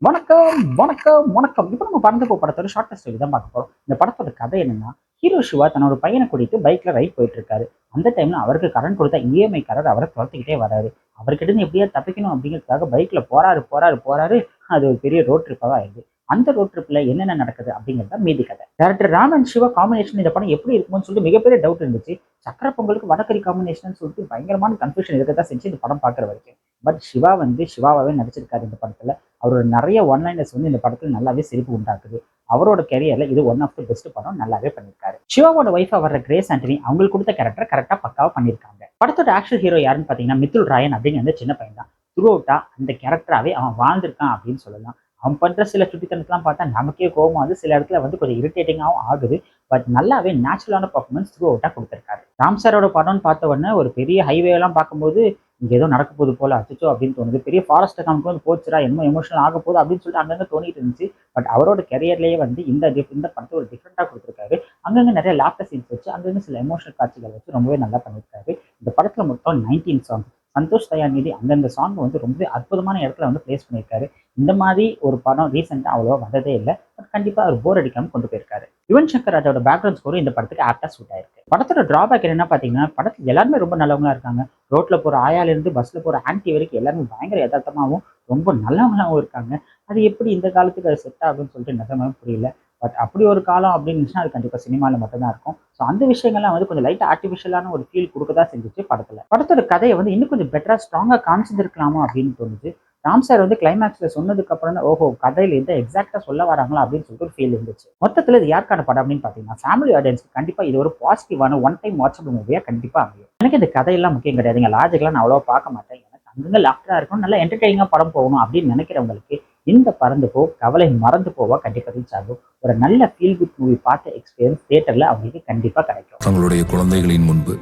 வணக்கம், வணக்கம், வணக்கம். இப்ப நம்ம பறந்து படத்தோட ஷார்ட்டஸ்ட் ஸ்டோரி தான் பார்க்க போறோம். இந்த படத்தோட கதை என்னன்னா, ஹீரோ சிவா தன்னோட பையனை கூட்டிட்டு பைக்ல ரைட் போயிட்டு இருக்காரு. அந்த டைம்ல அவருக்கு கடன் கொடுத்த இஎம்ஐக்காரர் அவரை துரத்திக்கிட்டே வராரு. அவர்கிட்ட இருந்து எப்படியா தப்பிக்கணும் அப்படிங்கிறதுக்காக பைக்ல போறாரு, போறாரு, போறாரு. அது ஒரு பெரிய ரோட் ட்ரிப்பாவா ஆயிடுது. அந்த ரோட் ட்ரிப்ல என்னென்ன நடக்குது அப்படிங்கிறத மீதி கதை. Director Ram and Siva combination இந்த படம் எப்படி இருக்கும்னு சொல்லிட்டு மிகப்பெரிய டவுட் இருந்துச்சு. சக்கர பொங்கலுக்கு வடகறி காம்பினேஷன் சொல்லிட்டு பயங்கரமான கன்ஃபியூஷன் இருக்கதான் செஞ்சு இந்த படம் பார்க்குற வரைக்கும். பட் சிவா வந்து சிவாவாவே நடிச்சிருக்காரு இந்த படத்துல. அவரோட நிறைய ஒன்லைனர்ஸ் வந்து இந்த படத்துல நல்லாவே சிரிப்பு உண்டாக்குது. அவரோட கெரியர்ல இது ஒன் ஆஃப் தி பெஸ்ட் படம், நல்லாவே பண்ணியிருக்காரு. சிவாவோட ஒய்ஃபா வர்ற கிரேஸ் ஆண்டனி அவங்களுக்கு கொடுத்த கேரக்டர் கரெக்டா பக்காவா பண்ணியிருக்காங்க. படத்தோட ஆக்ஷன் ஹீரோ யாருன்னு பாத்தீங்கன்னா மித்துல் ராயன் அப்படிங்கிற அந்த சின்ன பையன் தான். த்ரூ அவுட்டா அந்த கேரக்டராவே அவன் வாழ்ந்திருக்கான் அப்படின்னு சொல்லலாம். அவன் பண்ற சில சுட்டித்தனத்தெல்லாம் பார்த்தா நமக்கே கோபம் வந்து சில இடத்துல வந்து கொஞ்சம் இரிட்டேட்டிங்காகவும் ஆகுது. பட் நல்லாவே நேச்சுரலான பர்ஃபார்மன்ஸ் த்ரூ அவுட்டா கொடுத்திருக்காரு. ராம் சாரோட படம்னு பார்த்த உடனே ஒரு பெரிய ஹைவே எல்லாம் பார்க்கும்போது இங்க ஏதோ நடக்க போகுது போல அச்சோ அப்படின்னு தோணுது. பெரிய ஃபாரஸ்ட் காமிக்கு வந்து போச்சுரா என்ன எமோஷனல் ஆக போகுது அப்படின்னு சொல்லிட்டு அங்கங்க தோணிட்டு இருந்துச்சு. பட் அவரோட கெரியர்லயே வந்து இந்த படத்தை ஒரு டிஃப்ரெண்டா கொடுத்துருக்காரு. அங்கங்க நிறைய லாப்டர் சீன்ஸ் வச்சு அங்கங்க சில எமோஷனல் காட்சிகள் வச்சு ரொம்பவே நல்லா பண்ணியிருக்காரு. இந்த படத்துல மொத்தம் 19 சாங். சந்தோஷ் தயாநிதி அந்தந்த சாங் வந்து ரொம்ப அற்புதமான இடத்துல வந்து பிளேஸ் பண்ணியிருக்காரு. இந்த மாதிரி ஒரு படம் ரீசெண்டா அவ்வளவா வந்ததே இல்லை. பட் கண்டிப்பா அவர் போர் அடிக்காம கொண்டு போயிருக்காரு. யுவன் சங்கர் ராஜாவோட பேக்ரவுண்ட் ஸ்கோர் இந்த படத்துக்கு ஆப்டா சூட் ஆயிருக்கு. படத்தோட டிராபேக் என்னன்னா பாத்தீங்கன்னா, படத்துல எல்லாருமே ரொம்ப நல்லவங்களா இருக்காங்க. ரோட்ல போற ஆயால இருந்து பஸ்ல போற ஆன்டி வரைக்கும் எல்லாருமே பயங்கர யதார்த்தமாகவும் ரொம்ப நல்லவங்களாகவும் இருக்காங்க. அது எப்படி இந்த காலத்துக்கு அது செட் ஆகும்னு சொல்லிட்டு நிஜமாவே புரியல. பட் அப்படி ஒரு காலம் அப்படின்னு இருந்துச்சுன்னா அது கண்டிப்பா சினிமாவில் மட்டும்தான் இருக்கும். ஸோ அந்த விஷயங்கள்லாம் வந்து கொஞ்சம் லைட்டாக ஆர்டிஃபிஷியலான ஒரு ஃபீல் கொடுக்கதான் செஞ்சுச்சு படத்துல. படத்தோட கதையை வந்து இன்னும் கொஞ்சம் பெட்டரா ஸ்ட்ராங்கா காமிச்சிருக்கலாமா அப்படின்னு தோணுச்சு. ராம் சார் வந்து கிளைமேக்ஸ்ல சொன்னதுக்கு அப்புறம் தான் ஓஹோ கதையில எந்த எக்ஸாக்டா சொல்ல வராங்களா அப்படின்னு சொல்லிட்டு ஒரு ஃபீல் இருந்துச்சு. மொத்தத்துல இது யாருக்கான படம் அப்படின்னு பாத்தீங்கன்னா, ஃபேமிலி ஆடியன்ஸ்க்கு கண்டிப்பா இது ஒரு பாசிட்டிவான ஒன் டைம் வாட்சபிள் மூவியா கண்டிப்பா அமையும். எனக்கு இந்த கதையெல்லாம் முக்கியம் கிடையாதுங்க. லாஜிக்கெல்லாம் நான் அவ்வளவா பார்க்க மாட்டேன். எனக்கு அங்கங்க லாஃப்டரா இருக்கணும், நல்லா என்டர்டெய்னிங்கா படம் போகணும் அப்படின்னு நினைக்கிறவங்களுக்கு இந்த பறந்து போ கவலை மறந்து போவா கண்டிப்பா ரீச் ஆகும். ஒரு நல்ல ஃபீல் குட் மூவி பார்த்த எக்ஸ்பீரியன்ஸ் தியேட்டர்ல அவங்களுக்கு கண்டிப்பா கிடைக்கும். தங்களுடைய குழந்தைகளின் முன்பு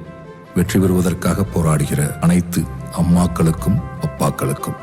வெற்றி பெறுவதற்காக போராடுகிற அனைத்து அம்மாக்களுக்கும் அப்பாக்களுக்கும்